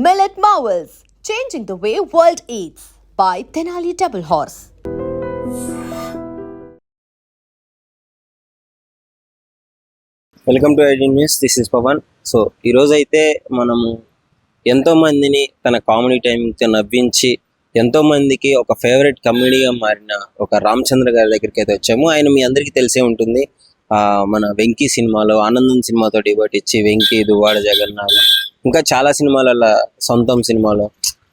Millet Marvels, changing the way world eats by Tenali Double Horse. Welcome to ID news. This is Pavan. So ఈరోజు అయితే మనము ఎంతో మందిని తన కామెడీ టైంతో నవ్వించి ఎంతో మందికి ఒక ఫేవరెట్ కమెడీగా మారిన ఒక రామచంద్ర గారి దగ్గరికి అయితే వచ్చాము. ఆయన మీ అందరికీ తెలిసే ఉంటుంది. మన వెంకీ సినిమాలో ఆనందం సినిమాతో డిబేట్ ఇచ్చి వెంకీ, దువ్వాడ జగన్నాథం, ఇంకా చాలా సినిమాలలో, సొంతం సినిమాలో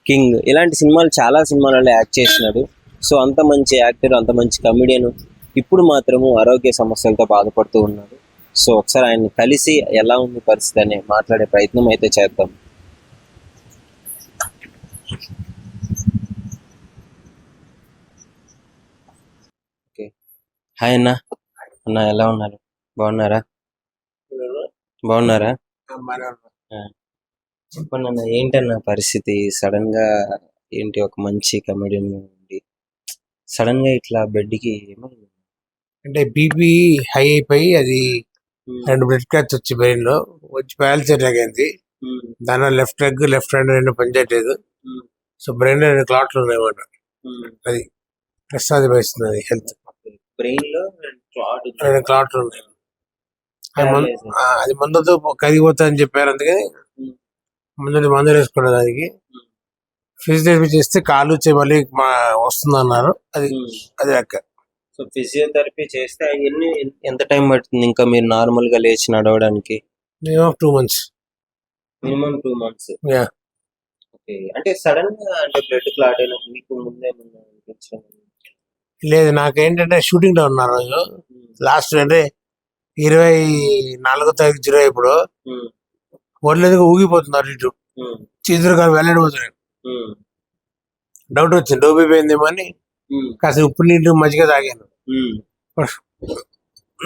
కింగ్, ఇలాంటి సినిమాలు చాలా సినిమాలలో యాక్ట్ చేసినాడు. సో అంత మంచి యాక్టర్, అంత మంచి కమెడియన్ ఇప్పుడు మాత్రము ఆరోగ్య సమస్యలతో బాధపడుతూ ఉన్నాడు. సో ఒకసారి ఆయన కలిసి ఎలా ఉంది పరిస్థితి అని మాట్లాడే ప్రయత్నం అయితే చేద్దాం. ఓకే, హాయ్ అన్న. అన్న ఎలా ఉన్నారు? బాగున్నారా? బాగున్నారా? చెప్పండి అన్న, ఏంటన్న పరిస్థితి? సడన్ గా ఏంటి, ఒక మంచి కమెడియన్ ఉండి సడన్ గా ఇట్లా బెడ్కి ఏమైంది? అంటే బీపీ హై అయిపోయి అది 2 బ్లడ్ క్లాట్స్ వచ్చి బ్రెయిన్ లో వచ్చి ప్యారలైజ్ అయింది. దాని లెఫ్ట్ లెగ్, లెఫ్ట్ హ్యాండ్ 2 పనిచేయట్లేదు. సో బ్రెయిన్ లో 2 క్లాట్లు ఉన్నాయన్నమాట. అది ప్రసాదిస్తుంది అది హెల్త్. బ్రెయిన్ లో 2 క్లాట్లు ఉన్నాయి. అది మందుతో కరిగిపోతా అని చెప్పారు. అందుకని మందులు వేసుకున్నారు. దానికి ఫిజియోథెరపీ చేస్తే కాలు వచ్చి మళ్ళీ వస్తుంది అన్నారు. అది లెక్క. సో ఫిజియోథెరపీ చేస్తే ఎంత టైం పడుతుంది ఇంకా మీరు నార్మల్ గా లేచి నడవడానికి? Minimum 2 months. Minimum 2 months. Okay, అంటే సడన్ గా అంటే బ్లడ్ క్లాట్ అయినా మీకు ముందే లేదు, నాకేంటంటే షూటింగ్ లో ఉన్నారు రోజు లాస్ట్ అంటే 24వ తారీఖు జులై. ఇప్పుడు ఒళ్ళేందుకు ఊగిపోతున్నారు, ఇటు చేతులు కాదు వెళ్ళడిపోతున్నాయి. డౌట్ వచ్చింది, డోబిపోయిందేమో అని కాస్త ఉప్పు నీళ్ళు మజ్జిగ తాగాను.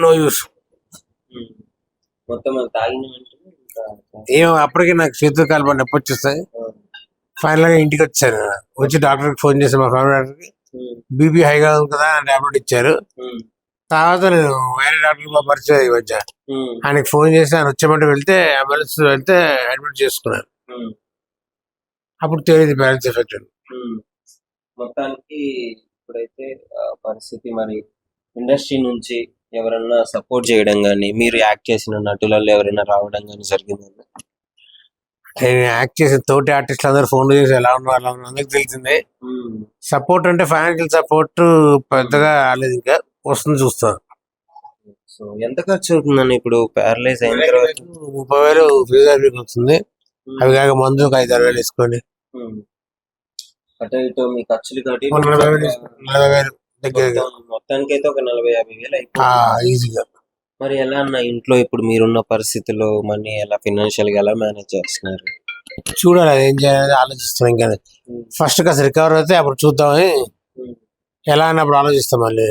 No use. మొత్తం ఏమో అప్పటికే నాకు చేతులు కాలు నొప్పి వచ్చేస్తాయి. ఫైనల్ గా ఇంటికి వచ్చాను. వచ్చి డాక్టర్కి ఫోన్ చేసి మా ఫ్యామిలీ డాక్టర్కి బీపీ హైగా ఉంది కదా అని టాబ్లెట్ ఇచ్చారు. తర్వాత నేను వేరే డాక్టర్ మా పరిచయం వచ్చా, ఆయనకి ఫోన్ చేసి ఆయన వచ్చేమంటే వెళ్తే అంబులెన్స్ వెళ్తే అడ్మిట్ చేసుకున్నాను. అప్పుడు తెలియదు బ్యాలెన్స్ ఎఫెక్ట్. మొత్తానికి ఇప్పుడైతే పరిస్థితి మరి ఇండస్ట్రీ నుంచి ఎవరన్నా సపోర్ట్ చేయడం కానీ, మీరు యాక్ట్ చేసిన నటులలో ఎవరైనా రావడం కానీ జరిగిందండి? నేను యాక్ట్ చేసిన తోటి ఆర్టిస్టులు అందరూ ఫోన్ చేసి ఎలా ఉన్నారు అందరికి తెలిసిందే. సపోర్ట్ అంటే ఫైనాన్షియల్ సపోర్ట్ పెద్దగా రాలేదు, ఇంకా వస్తుంది చూస్తారు. సో ఎంత ఖర్చు అవుతుందని ఇప్పుడు ప్యారలైజ్ అయిన తర్వాత? 30,000 ఫిజియోథెరపీకి వస్తుంది. అవి కాక మందు ఒక 5-6 వేలు వేసుకోండి. అటు ఇటు మీ ఖర్చులు కట్టి 40,000 దగ్గర మొత్తానికి అయితే ఒక 40-50 వేలు అయిపోతుంది ఈజీగా. మరి ఎలా అన్న ఇంట్లో ఇప్పుడు మీరున్న పరిస్థితుల్లో మనీ ఎలా, ఫైనాన్షియల్ గా ఎలా మేనేజ్ చేస్తున్నారు? చూడాలి, అది ఏం చేయాలి ఆలోచిస్తాం. ఇంకా ఫస్ట్ కాస్త రికవర్ అయితే అప్పుడు చూద్దామని, ఎలా అన్నప్పుడు ఆలోచిస్తాం మళ్ళీ.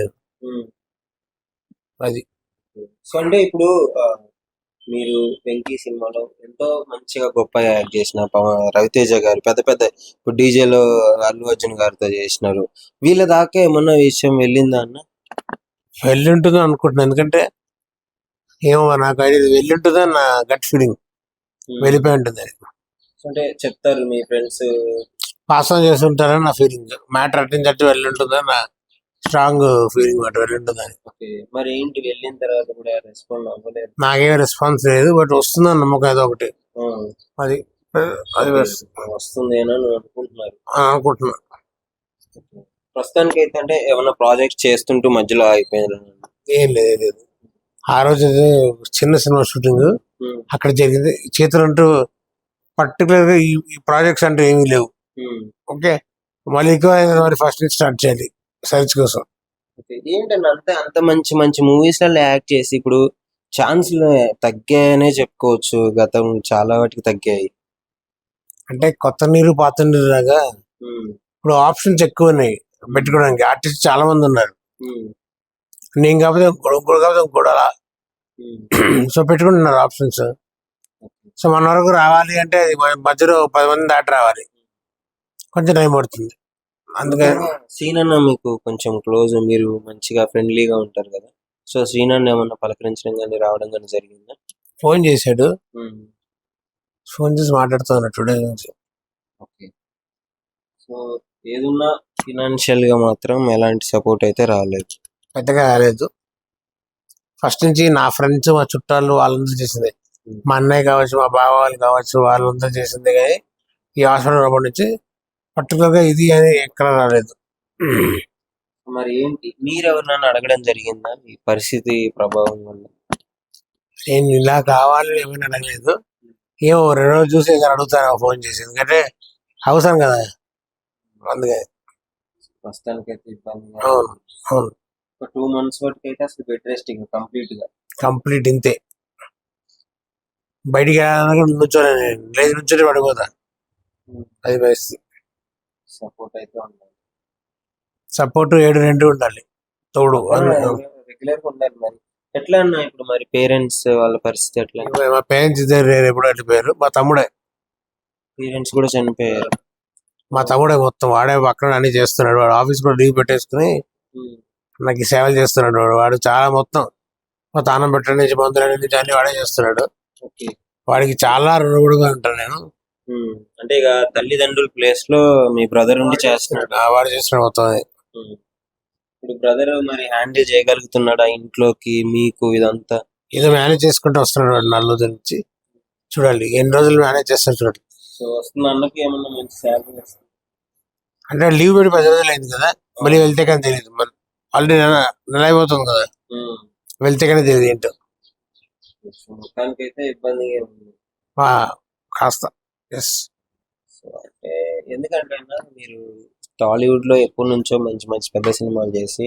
అది సో అంటే ఇప్పుడు మీరు వెంకీ సినిమాలో ఎంతో మంచిగా గొప్ప యాక్ట్ చేసిన రవితేజ గారు, పెద్ద ఇప్పుడు డీజేలో అల్లు అర్జున్ గారితో చేసినారు. వీళ్ళ దాకా ఏమన్నా విషయం వెళ్ళిందా అన్న? వెళ్ళి ఉంటుందో అనుకుంటున్నాను, ఎందుకంటే ఏమో నాకు ఐడియా వెళ్ళి ఉంటుందని నా గట్ ఫీలింగ్. వెళ్ళిపోయి ఉంటుంది అది. అంటే చెప్తారు మీ ఫ్రెండ్స్ పాస్ ఆన్ చేస్తుంటారని నా ఫీలింగ్. మ్యాటర్ అట్టించట్టు వెళ్ళి ఉంటుందని నా స్ట్రాంగ్ ఫీలింగ్. మాట వెళ్ళి ఉంటుందని. మరి ఏంటి, వెళ్ళిన తర్వాత కూడా రెస్పాండ్ అవ్వలేదు? నాకేం రెస్పాన్స్ లేదు, బట్ వస్తుందని నమ్మకం ఏదో ఒకటి. అది అది వస్తుంది అని అనుకుంటున్నారు? అనుకుంటున్నా. ప్రస్తుతానికి అయితే అంటే ఏమైనా ప్రాజెక్ట్ చేస్తుంటూ మధ్యలో అయిపోయింది? ఏం లేదు. ఆ రోజు చిన్న సినిమా షూటింగ్ అక్కడ జరిగింది. చేతులు అంటూ పర్టికులర్ గా ఈ ప్రాజెక్ట్స్ అంటే ఏమీ లేవు. ఓకే, మళ్ళీ మరి ఫస్ట్ నుంచి స్టార్ట్ చేయాలి సర్చ్ కోసం. ఏంటంటే అంత మంచి మంచి మూవీస్ లలో యాక్ట్ చేసి ఇప్పుడు ఛాన్స్లు తగ్గాయనే చెప్పుకోవచ్చు. గతం చాలా వాటికి తగ్గాయి. అంటే కొత్త నీరు పాత నీరు లాగా ఇప్పుడు ఆప్షన్స్ ఎక్కువ ఉన్నాయి పెట్టుకోవడానికి. ఆర్టిస్ట్ చాలా మంది ఉన్నారు. నేను కాకపోతే ఇంకోటి అలా సో పెట్టుకుంటున్నారు ఆప్షన్స్. సో మన వరకు రావాలి అంటే అది మధ్యలో 10 మంది దాటి రావాలి, కొంచెం టైం పడుతుంది. అందుకని శ్రీనన్న మీకు కొంచెం క్లోజ్, మీరు మంచిగా ఫ్రెండ్లీగా ఉంటారు కదా. సో శ్రీనన్న ఏమన్నా పలకరించడం కానీ రావడం కానీ జరిగిందా? ఫోన్ చేశాడు, ఫోన్ చేసి మాట్లాడుతున్నా టుడే నుంచి. ఓకే. సో ఏదున్నా ఫినాన్షియల్ గా మాత్రం ఎలాంటి సపోర్ట్ అయితే రాలేదు. పెద్దగా రాలేదు. ఫస్ట్ నుంచి నా ఫ్రెండ్స్, మా చుట్టాలు వాళ్ళందరూ చేసింది. మా అన్నయ్య కావచ్చు, మా బావ వాళ్ళు కావచ్చు, వాళ్ళందరూ చేసింది. కానీ ఈ హాస్పిటల్ ఉన్నప్పటి నుంచి పర్టికులర్గా ఇది అని ఎక్కడ రాలేదు. మరి ఏంటి మీరు ఎవరినైనా అడగడం జరిగిందా ఈ పరిస్థితి ప్రభావం వల్ల? నేను ఇలా కావాలని ఏమైనా అడగలేదు. ఏమో 2 రోజులు చూసి ఏదైనా అడుగుతాను ఫోన్ చేసి, ఎందుకంటే అవసరం కదా, అందుకే. ప్రస్తుతానికైతే ఇబ్బంది. అవును అవును, ఒక 2 months వరకు అయితే అసలు బెడ్ రెస్టింగ్ కంప్లీట్ ఇంతే. బయటికి వెళ్ళాలన్నా నుంచోలే, లేదు నుంచోనే పడిపోతా. అది పరిస్థితి. సపోర్ట్ అయితే ఉండాలి. సపోర్ట్ 7 ఉండాలి, తోడు. రెగ్యులర్ గా ఉండాలి. మరి ఎట్లా అన్నా ఇప్పుడు మరి పేరెంట్స్ వాళ్ళ పరిస్థితి ఎట్లా? మా పేరెంట్స్ ఇద్దరు ఎప్పుడు వెళ్ళిపోయారు. మా తమ్ముడే, పేరెంట్స్ కూడా చనిపోయారు. మా తమ్ముడే మొత్తం వాడే పక్కన అన్ని చేస్తున్నాడు. వాడు ఆఫీస్ కూడా లీవ్ పెట్టేసుకుని నాకు ఈ సేవలు చేస్తున్నాడు. వాడు చాలా మొత్తం మా తానం పెట్టడం నుంచి, మందుల నుంచి అన్ని వాడే చేస్తున్నాడు. ఓకే. వాడికి చాలా రుణపడిగా ఉంటాను నేను. అంటే ఇక తల్లిదండ్రుల ప్లేస్ లో మీ బ్రదర్ ఉండి చేస్తున్నాడు. వాడు చేస్తున్నాడు మొత్తం అది. ఇప్పుడు బ్రదర్ మరి హ్యాండిల్ చేయగలుగుతున్నాడా ఇంట్లోకి మీకు ఇదంతా? ఏదో మేనేజ్ చేసుకుంటూ వస్తున్నాడు వాడు నల్లు నుంచి. చూడాలి ఎన్ని రోజులు మేనేజ్ చేస్తాడు చూడండి. సో వస్తున్న అన్నకి ఏమన్నా మంచి శాలరీ వస్తుంది అంటే లీవ్ పెట్టి 10 రోజులు అయింది కదా, మళ్ళీ వెళ్తే కానీ తెలియదు. మన ఆల్రెడీ నెల అయిపోతుంది కదా, వెళ్తే కానీ తెలియదు ఏంటో. మొత్తానికైతే ఇబ్బందిగా ఉంది కాస్త. ఎస్. సో అంటే ఎందుకంటే అన్న మీరు టాలీవుడ్ లో ఎప్పటి నుంచో మంచి మంచి పెద్ద సినిమాలు చేసి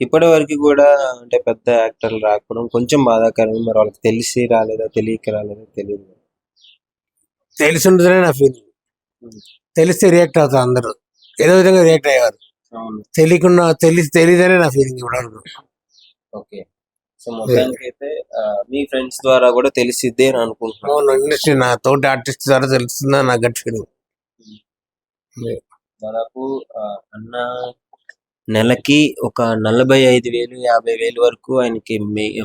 ఇప్పటి వరకు కూడా అంటే పెద్ద యాక్టర్లు రాకపోవడం కొంచెం బాధాకరం. మరి వాళ్ళకి తెలిసి రాలేదా, తెలియక రాలేదా తెలియదు. తెలిసి ఉంటుందనే నా ఫీలింగ్. తెలిస్తే రియాక్ట్ అవుతారు అందరూ, ఏదో విధంగా రియాక్ట్ అయ్యేవారు. తెలియకుండా తెలియదనే నా ఫీలింగ్ ఇప్పటివరకు. ఓకే. సో మొత్తానికైతే మీ ఫ్రెండ్స్ ద్వారా కూడా తెలిసిద్దే అని అనుకుంటున్నాను. ఇండస్ట్రీ నా తోటి ఆర్టిస్ట్ ద్వారా తెలుస్తుందా నా గట్ ఫీలింగ్. దాదాపు అన్న నెలకి ఒక 45,000 50,000 వరకు ఆయనకి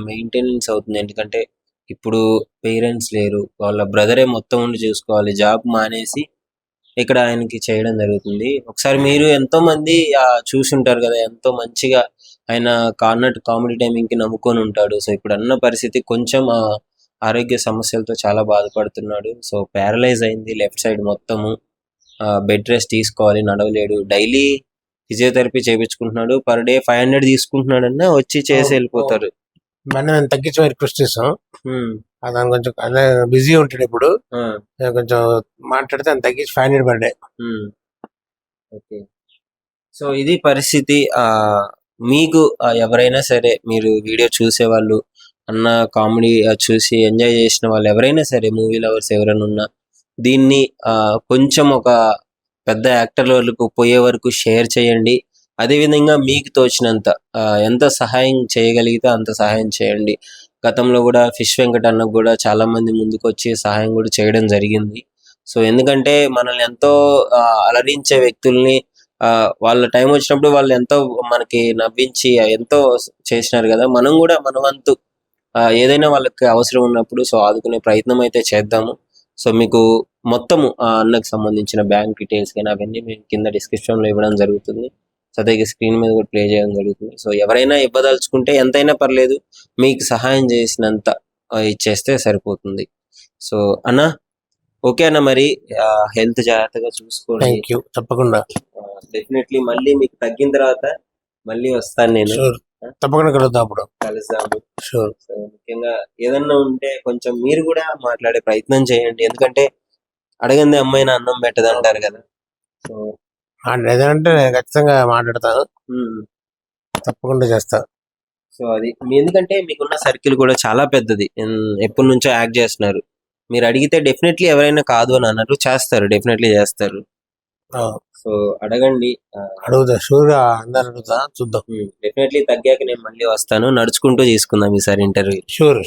మెయింటెనెన్స్ అవుతుంది. ఎందుకంటే ఇప్పుడు పేరెంట్స్ లేరు, వాళ్ళ బ్రదరే మొత్తం ఉండి చూసుకోవాలి. జాబ్ మానేసి ఇక్కడ ఆయనకి చేయడం జరుగుతుంది. ఒకసారి మీరు ఎంతో మంది చూసి ఉంటారు కదా, ఎంతో మంచిగా ఆయన కార్నట్ కామెడీ టైమింగ్ కి నమ్ముకొని ఉంటాడు. సో ఇప్పుడు అన్న పరిస్థితి కొంచెం ఆరోగ్య సమస్యలతో చాలా బాధపడుతున్నాడు. సో ప్యారలైజ్ అయింది లెఫ్ట్ సైడ్ మొత్తము. బెడ్ రెస్ట్ తీసుకోవాలి, నడవలేడు. డైలీ ఫిజియోథెరపీ చేయించుకుంటున్నాడు. పర్ డే 500 తీసుకుంటున్నాడన్నా వచ్చి చేసి వెళ్ళిపోతారు. మనం తగ్గించమని రిక్వెస్ట్ చేసాం. అతను కొంచెం అదే బిజీ ఉంటాడు ఇప్పుడు, కొంచెం మాట్లాడితే అని తగ్గించి 500 పర్ డే. ఓకే. సో ఇది పరిస్థితి. మీకు ఎవరైనా సరే, మీరు వీడియో చూసేవాళ్ళు, అన్న కామెడీ చూసి ఎంజాయ్ చేసిన వాళ్ళు ఎవరైనా సరే, మూవీ లవర్స్ ఎవరైనా ఉన్నా దీన్ని కొంచెం ఒక పెద్ద యాక్టర్ వరకు పోయే వరకు షేర్ చేయండి. అదేవిధంగా మీకు తోచినంత ఎంత సహాయం చేయగలిగితే అంత సహాయం చేయండి. గతంలో కూడా ఫిష్ వెంకట్ అన్నకు కూడా చాలా మంది ముందుకు వచ్చి సహాయం కూడా చేయడం జరిగింది. సో ఎందుకంటే మనల్ని ఎంతో అలరించే వ్యక్తుల్ని వాళ్ళ టైం వచ్చినప్పుడు వాళ్ళు ఎంతో మనకి నవ్వించి ఎంతో చేసినారు కదా, మనం కూడా మన వంతు ఏదైనా వాళ్ళకి అవసరం ఉన్నప్పుడు సో ఆదుకునే ప్రయత్నం అయితే చేద్దాము. సో మీకు మొత్తము అన్నకు సంబంధించిన బ్యాంక్ డీటెయిల్స్ కానీ అవన్నీ మేము కింద డిస్క్రిప్షన్ లో ఇవ్వడం జరుగుతుంది. సో అదే స్క్రీన్ మీద కూడా ప్లే చేయడం జరుగుతుంది. సో ఎవరైనా ఇవ్వదలుచుకుంటే ఎంతైనా పర్లేదు, మీకు సహాయం చేసినంత ఇచ్చేస్తే సరిపోతుంది. సో అన్న ఓకే అన్న, మరి హెల్త్ జాగ్రత్తగా చూసుకోండి. తప్పకుండా డెఫినెట్లీ మళ్ళీ మీకు తగ్గిన తర్వాత మళ్ళీ వస్తాను నేను. తప్పకుండా కలుద్దాము. ముఖ్యంగా ఏదన్నా ఉంటే కొంచెం మీరు కూడా మాట్లాడే ప్రయత్నం చేయండి. ఎందుకంటే అడగంది అమ్మాయిన అన్నం పెట్టదు అంటారు కదా. సో ఏదంటే ఖచ్చితంగా మాట్లాడతాను, తప్పకుండా చేస్తాను. సో అది ఎందుకంటే మీకున్న సర్కిల్ కూడా చాలా పెద్దది, ఎప్పటి నుంచో యాక్ట్ చేస్తున్నారు. మీరు అడిగితే డెఫినెట్లీ ఎవరైనా కాదు అని అన్నారు, చేస్తారు, డెఫినెట్లీ చేస్తారు. సో అడగండి, అడుగుతా, షూర్ గా అందరు అడుగుతా, చూద్దాం. డెఫినెట్లీ తగ్గాక నేను మళ్ళీ వస్తాను, నడుచుకుంటూ తీసుకుందాం ఈసారి ఇంటర్వ్యూ. షూర్.